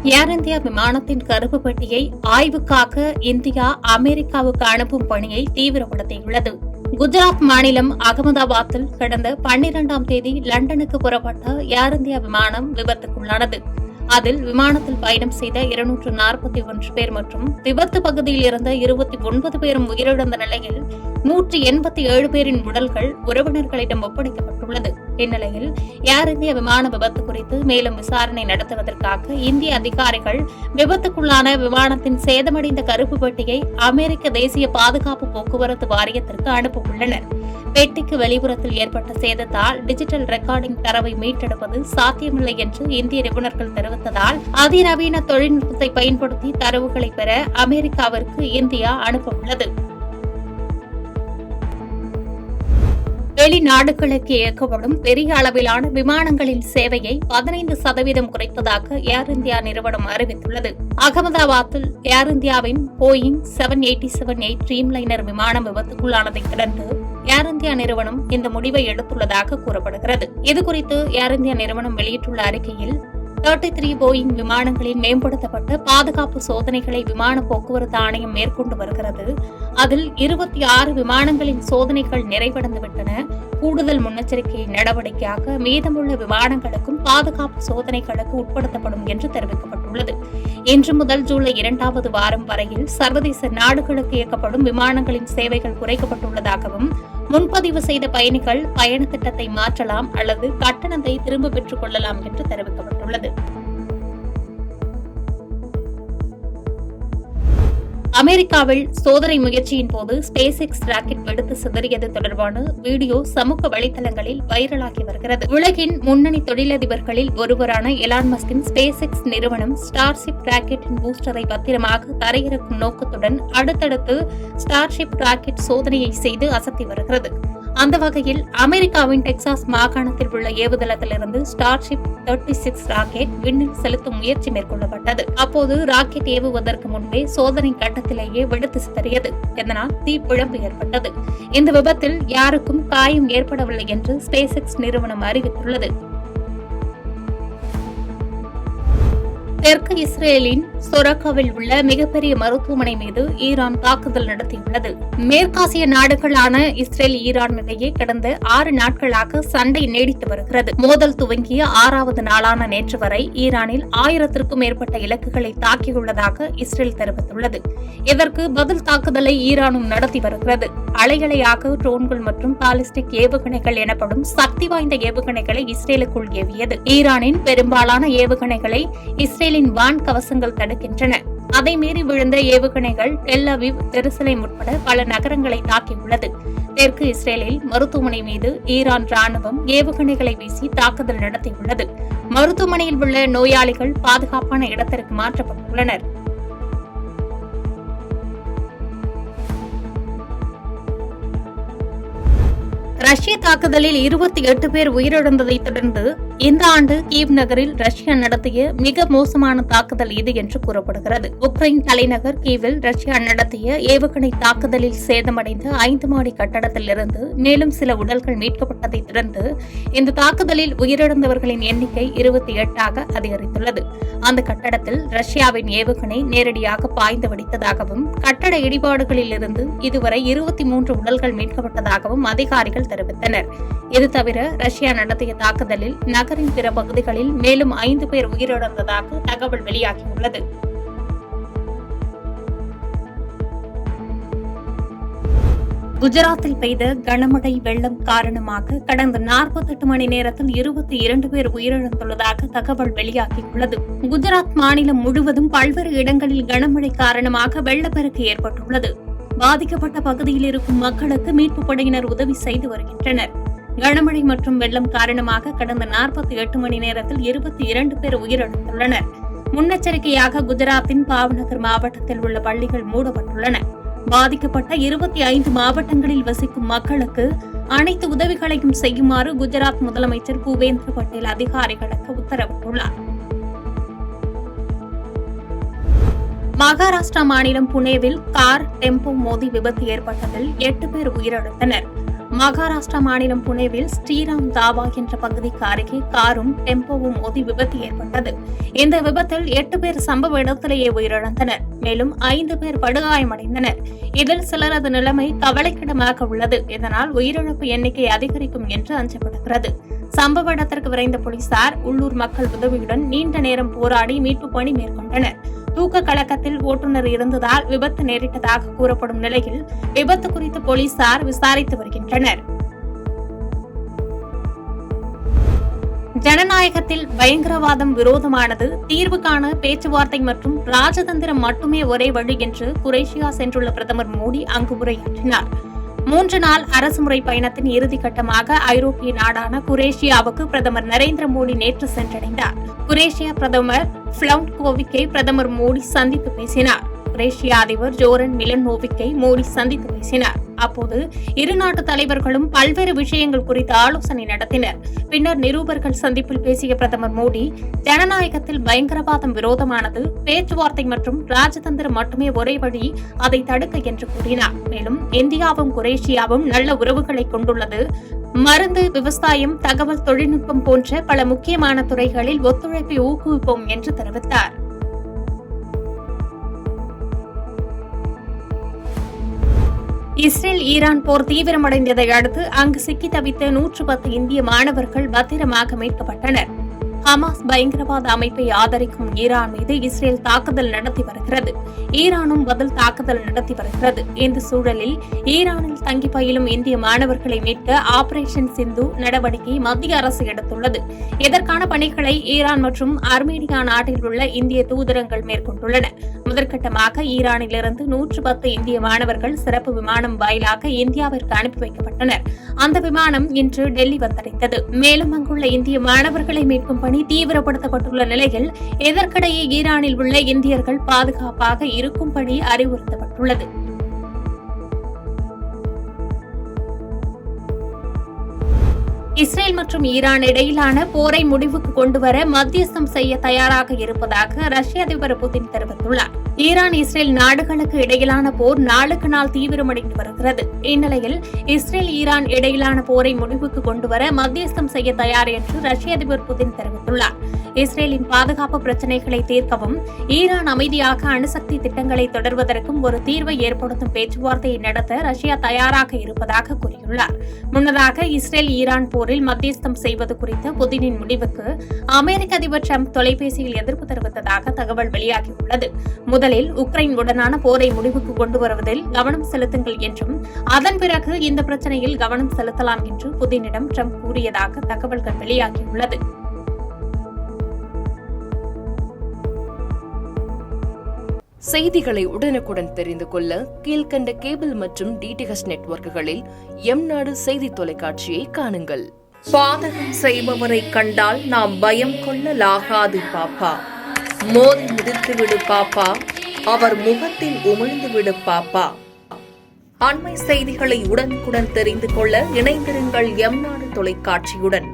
ஏர் India விமானத்தின் கருப்பு பெட்டியை ஆய்வுக்காக இந்தியா அமெரிக்காவுக்கு அனுப்பும் பணியை தீவிரப்படுத்தியுள்ளது. குஜராத் மாநிலம் அகமதாபாத்தில் கடந்த 12ஆம் தேதி லண்டனுக்கு புறப்பட்ட ஏர் இந்தியா விமானம் விபத்துக்குள்ளானது. அதில் விமானத்தில் பயணம் செய்த 241 பேர் மற்றும் விபத்து பகுதியில் இருந்த 29 பேரும் உயிரிழந்த நிலையில் 187 பேரின் உடல்கள் உறவினர்களிடம் ஒப்படைக்கப்பட்டுள்ளது. இந்நிலையில் ஏர் இந்தியா விமான விபத்து குறித்து மேலும் விசாரணை நடத்துவதற்காக இந்திய அதிகாரிகள் விபத்துக்குள்ளான விமானத்தின் சேதமடைந்த கருப்பு பெட்டியை அமெரிக்க தேசிய பாதுகாப்பு போக்குவரத்து வாரியத்திற்கு அனுப்ப உள்ளனர். பெட்டிக்கு வெளிப்புறத்தில் ஏற்பட்ட சேதத்தால் டிஜிட்டல் ரெக்கார்டிங் தரவை மீட்டெடுப்பது சாத்தியமில்லை என்று இந்திய நிபுணர்கள் தெரிவித்ததால் அதிநவீன தொழில்நுட்பத்தை பயன்படுத்தி தரவுகளை பெற அமெரிக்காவிற்கு இந்தியா அனுப்ப உள்ளது. வெளிநாடுகளுக்கு இயக்கப்படும் பெரிய அளவிலான விமானங்களின் சேவையை 15% குறைப்பதாக ஏர் இந்தியா நிறுவனம் அறிவித்துள்ளது. அகமதாபாத்தில் ஏர் இந்தியாவின் போயிங் 787-8 ட்ரீம்லைனர் விமானம் விபத்துக்குள்ளானதைத் தொடர்ந்து ஏர் இந்தியா நிறுவனம் இந்த முடிவை எடுத்துள்ளதாக கூறப்படுகிறது. இதுகுறித்து ஏர் இந்தியா நிறுவனம் வெளியிட்டுள்ள அறிக்கையில் 33 போயிங் விமானங்களின் மேம்படுத்தப்பட்ட பாதுகாப்பு சோதனைகளை விமான போக்குவரத்து ஆணையம் மேற்கொண்டு வருகிறது. அதில் 26 விமானங்களின் சோதனைகள் நிறைவடைந்துவிட்டன. கூடுதல் முன்னெச்சரிக்கை நடவடிக்கையாக மீதமுள்ள விமானங்களுக்கும் பாதுகாப்பு சோதனைகளுக்கு உட்படுத்தப்படும் என்று தெரிவிக்கப்பட்டுள்ளது. இன்று முதல் ஜூலை 2வது வாரம் வரையில் சர்வதேச நாடுகளுக்கு இயக்கப்படும் விமானங்களின் சேவைகள் குறைக்கப்பட்டுள்ளதாகவும் முன்பதிவு செய்த பயணிகள் பயண திட்டத்தை மாற்றலாம் அல்லது கட்டணத்தை திரும்ப பெற்றுக் கொள்ளலாம் என்று தெரிவிக்கப்பட்டுள்ளது. அமெரிக்காவில் சோதனை முயற்சியின் போது ஸ்பேஸ் எக்ஸ் ராக்கெட் வெடித்து சிதறியது தொடர்பான வீடியோ சமூக வலைதளங்களில் வைரலாகி வருகிறது. உலகின் முன்னணி தொழிலதிபர்களில் ஒருவரான எலான் மஸ்கின் ஸ்பேஸ் எக்ஸ் நிறுவனம் ஸ்டார்ஷிப் ராக்கெட்டின் பூஸ்டரை பத்திரமாக தரையிறக்கும் நோக்கத்துடன் அடுத்தடுத்து ஸ்டார்ஷிப் ராக்கெட் சோதனையை செய்து அசத்தி வருகிறது. அந்த வகையில் அமெரிக்காவின் டெக்சாஸ் மாகாணத்தில் உள்ள ஏவுதளத்திலிருந்து ஸ்டார்ஷிப் 36 ராக்கெட் விண்ணில் செலுத்தும் முயற்சி மேற்கொள்ளப்பட்டது. அப்போது ராக்கெட் ஏவுவதற்கு முன்பே சோதனை கட்டத்திலேயே வெடித்து சிதறியது. இதனால் தீப்பிழம்பு ஏற்பட்டது. இந்த விபத்தில் யாருக்கும் காயம் ஏற்படவில்லை என்று ஸ்பேஸ் எக்ஸ் நிறுவனம் அறிவித்துள்ளது. தெற்கு இஸ்ரேலின் சொரக்காவில் உள்ள மிகப்பெரிய மருத்துவமனை மீது ஈரான் தாக்குதல் நடத்தியுள்ளது. மேற்காசிய நாடுகளான இஸ்ரேல் ஈரான் இடையே கடந்த 6 நாட்களாக சண்டை நீடித்து வருகிறது. மோதல் துவங்கிய 6வது நாளான நேற்று வரை ஈரானில் 1000க்கும் மேற்பட்ட இலக்குகளை தாக்கியுள்ளதாக இஸ்ரேல் தெரிவித்துள்ளது. இதற்கு பதில் தாக்குதலை ஈரானும் நடத்தி வருகிறது. அலையலையாக ட்ரோன்கள் மற்றும் பாலிஸ்டிக் ஏவுகணைகள் எனப்படும் சக்தி வாய்ந்த ஏவுகணைகளை இஸ்ரேலுக்குள் ஏவியது. ஈரானின் பெரும்பாலான ஏவுகணைகளை இஸ்ரேலின் வான் கவசங்கள் தடுக்கின்றன. அதை மீறி விழுந்த ஏவுகணைகள் டெல் அவீவ், ஜெருசலேம் உட்பட பல நகரங்களை தாக்கியுள்ளது. தெற்கு இஸ்ரேலில் மருத்துவமனை மீது ஈரான் ராணுவம் ஏவுகணைகளை வீசி தாக்குதல் நடத்தியுள்ளது. மருத்துவமனையில் உள்ள நோயாளிகள் பாதுகாப்பான இடத்திற்கு மாற்றப்பட்டுள்ளனர். ரஷ்ய தாக்குதலில் 28 பேர் உயிரிழந்ததைத் தொடர்ந்து இந்த ஆண்டு கீவ் நகரில் ரஷ்யா நடத்திய மிக மோசமான தாக்குதல் இது என்று கூறப்படுகிறது. உக்ரைன் தலைநகர் கீவில் ரஷ்யா நடத்திய ஏவுகணை தாக்குதலில் சேதமடைந்த 5 மாடி கட்டடத்திலிருந்து மேலும் சில உடல்கள் மீட்கப்பட்டதைத் தொடர்ந்து இந்த தாக்குதலில் உயிரிழந்தவர்களின் எண்ணிக்கை 28ஆக அதிகரித்துள்ளது. அந்த கட்டடத்தில் ரஷ்யாவின் ஏவுகணை நேரடியாக பாய்ந்து வெடித்ததாகவும் கட்டட இடிபாடுகளில் இருந்து இதுவரை 23 உடல்கள் மீட்கப்பட்டதாகவும் அதிகாரிகள் தெரிவித்தனர். இது தவிர ரஷ்யா நடத்திய தாக்குதலில் நகரின் பிற பகுதிகளில் மேலும் 5 பேர் உயிரிழந்ததாக தகவல் வெளியாகியுள்ளது. குஜராத்தில் பெய்த கனமழை வெள்ளம் காரணமாக கடந்த 48 மணி நேரத்தில் 22 பேர் உயிரிழந்துள்ளதாக தகவல் வெளியாகியுள்ளது. குஜராத் மாநிலம் முழுவதும் பல்வேறு இடங்களில் கனமழை காரணமாக வெள்ளப்பெருக்கு ஏற்பட்டுள்ளது. பாதிக்கப்பட்ட பகுதியில் இருக்கும் மக்களுக்கு மீட்புப் படையினர் உதவி செய்து வருகின்றனர். கனமழை மற்றும் வெள்ளம் காரணமாக கடந்த 48 மணி நேரத்தில் 22 பேர் உயிரிழந்துள்ளனர். முன்னெச்சரிக்கையாக குஜராத்தின் பாவ்நகர் மாவட்டத்தில் உள்ள பள்ளிகள் மூடப்பட்டுள்ளன. பாதிக்கப்பட்ட 25 மாவட்டங்களில் வசிக்கும் மக்களுக்கு அனைத்து உதவிகளையும் செய்யுமாறு குஜராத் முதலமைச்சர் பூபேந்திர பட்டேல் அதிகாரிகளுக்கு உத்தரவிட்டுள்ளார். மகாராஷ்டிரா மாநிலம் புனேவில் கார் டெம்போ மோதி விபத்து ஏற்பட்டதில் 8 பேர் உயிரிழந்தனர். மகாராஷ்டிரா மாநிலம் புனேவில் ஸ்ரீராம் தாபா என்ற பகுதிக்கு அருகே காரும் டெம்போவும் மோதி விபத்து ஏற்பட்டது. இந்த விபத்தில் 8 பேர் சம்பவ இடத்திலேயே உயிரிழந்தனர். மேலும் 5 பேர் படுகாயமடைந்தனர். இதில் சிலரது நிலைமை கவலைக்கிடமாக உள்ளது. இதனால் உயிரிழப்பு எண்ணிக்கை அதிகரிக்கும் என்று அஞ்சப்படுகிறது. சம்பவ இடத்திற்கு விரைந்த போலீசார் உள்ளூர் மக்கள் உதவியுடன் நீண்ட நேரம் போராடி மீட்பு பணி மேற்கொண்டனர். தூக்க கலக்கத்தில் ஓட்டுநர் இருந்ததால் விபத்து நேரிட்டதாக கூறப்படும் நிலையில் விபத்து குறித்து போலீசார் விசாரித்து வருகின்றனர். ஜனநாயகத்தில் பயங்கரவாதம் விரோதமானது. தீர்வு காண பேச்சுவார்த்தை மற்றும் ராஜதந்திரம் மட்டுமே ஒரே வழி என்று குரேஷியா சென்றுள்ள பிரதமர் மோடி அங்கு உரையாற்றினார். 3 நாள் அரசுமுறை பயணத்தின் இறுதிக்கட்டமாக ஐரோப்பிய நாடான குரேஷியாவுக்கு பிரதமர் நரேந்திர மோடி நேற்று சென்றடைந்தார். குரேஷியா பிரதமர் பிளவுட்கோவிக்கை பிரதமர் மோடி சந்தித்து பேசினார். குரேஷியா அதிபர் ஜோரன் மிலனோவிக்கை மோடி சந்தித்து பேசினார். அப்போது இரு நாட்டு தலைவர்களும் பல்வேறு விஷயங்கள் குறித்து ஆலோசனை நடத்தினர். பின்னர் நிருபர்கள் சந்திப்பில் பேசிய பிரதமர் மோடி, ஜனநாயகத்தில் பயங்கரவாதம் விரோதமானது. பேச்சுவார்த்தை மற்றும் ராஜதந்திரம் மட்டுமே ஒரே வழி, அதை தடுக்க என்று கூறினார். மேலும் இந்தியாவும் குரேஷியாவும் நல்ல உறவுகளை கொண்டுள்ளது. மருந்து, விவசாயம், தகவல் தொழில்நுட்பம் போன்ற பல முக்கியமான துறைகளில் ஒத்துழைப்பை ஊக்குவிப்போம் என்று தெரிவித்தார். இஸ்ரேல் ஈரான் போர் தீவிரமடைந்ததை அடுத்து அங்கு சிக்கி தவித்த 110 இந்திய மாணவர்கள் பத்திரமாக மீட்கப்பட்டனர். ஹமாஸ் பயங்கரவாத அமைப்பை ஆதரிக்கும் ஈரான் மீது இஸ்ரேல் தாக்குதல் நடத்தி வருகிறது. ஈரானும் பதில் தாக்குதல் நடத்தி வருகிறது. இந்த சூழலில் ஈரானில் தங்கி பயிலும் இந்திய மாணவர்களை மீட்க ஆபரேஷன் சிந்து நடவடிக்கை மத்திய அரசு எடுத்துள்ளது. இதற்கான பணிகளை ஈரான் மற்றும் அர்மேனியா நாட்டில் உள்ள இந்திய தூதரங்கள் மேற்கொண்டுள்ளன. முதற்கட்டமாக ஈரானிலிருந்து 110 இந்திய மாணவர்கள் சிறப்பு விமானம் வாயிலாக இந்தியாவிற்கு அனுப்பி வைக்கப்பட்டனர். அந்த விமானம் இன்று டெல்லி வந்தடைந்தது. மேலும் அங்குள்ள இந்திய மாணவர்களை மீட்கும் பணி தீவிரப்படுத்தப்பட்டுள்ள நிலையில் இதற்கிடையே ஈரானில் உள்ள இந்தியர்கள் பாதுகாப்பாக இருக்கும்படி அறிவுறுத்தப்பட்டுள்ளது. இஸ்ரேல் மற்றும் ஈரான் இடையிலான போரை முடிவுக்கு கொண்டுவர மத்தியஸ்தம் செய்ய தயாராக இருப்பதாக ரஷ்ய அதிபர் புதின் தெரிவித்துள்ளார். ஈரான் இஸ்ரேல் நாடுகளுக்கு இடையிலான போர் நாளுக்கு நாள் தீவிரமடைந்து வருகிறது. இந்நிலையில் இஸ்ரேல் ஈரான் இடையிலான போரை முடிவுக்கு கொண்டுவர மத்தியஸ்தம் செய்ய தயார் என்று ரஷ்ய அதிபர் புதின் தெரிவித்துள்ளார். இஸ்ரேலின் பாதுகாப்பு பிரச்சினைகளை தீர்க்கவும் ஈரான் அமைதியாக அணுசக்தி திட்டங்களை தொடர்வதற்கும் ஒரு தீர்வை ஏற்படுத்தும் பேச்சுவார்த்தையை நடத்த ரஷ்யா தயாராக இருப்பதாக கூறியுள்ளார். முன்னதாக இஸ்ரேல் ஈரான் போரில் மத்தியஸ்தம் செய்வது குறித்த புதினின் முடிவுக்கு அமெரிக்க அதிபர் டிரம்ப் தொலைபேசியில் எதிர்ப்பு தெரிவித்ததாக தகவல் வெளியாகியுள்ளது. முதலில் உக்ரைன் உடனான போரை முடிவுக்கு கொண்டு வருவதில் கவனம் செலுத்துங்கள் என்றும் அதன் பிறகு இந்த பிரச்சினையில் கவனம் செலுத்தலாம் என்று புதினிடம் டிரம்ப் கூறியதாக தகவல்கள் வெளியாகியுள்ளது. செய்திகளை உடனுக்குடன் தெரிந்து கொள்ள கீழ்கண்ட கேபிள் மற்றும் டிடிஎச் நெட்வொர்க்குகளில் எம்நாடு செய்தி தொலைக்காட்சியை காணுங்கள். பாதகம் செய்பவரை கண்டால் நாம் பயம் கொள்ளலாகாது பாப்பா. மோதி மிதித்துவிடு பாப்பா, அவர் முகத்தில் உமிழ்ந்துவிடு பாப்பா. அண்மை செய்திகளை உடனுக்குடன் தெரிந்து கொள்ள இணைந்திருங்கள் எம்நாடு தொலைக்காட்சியுடன்.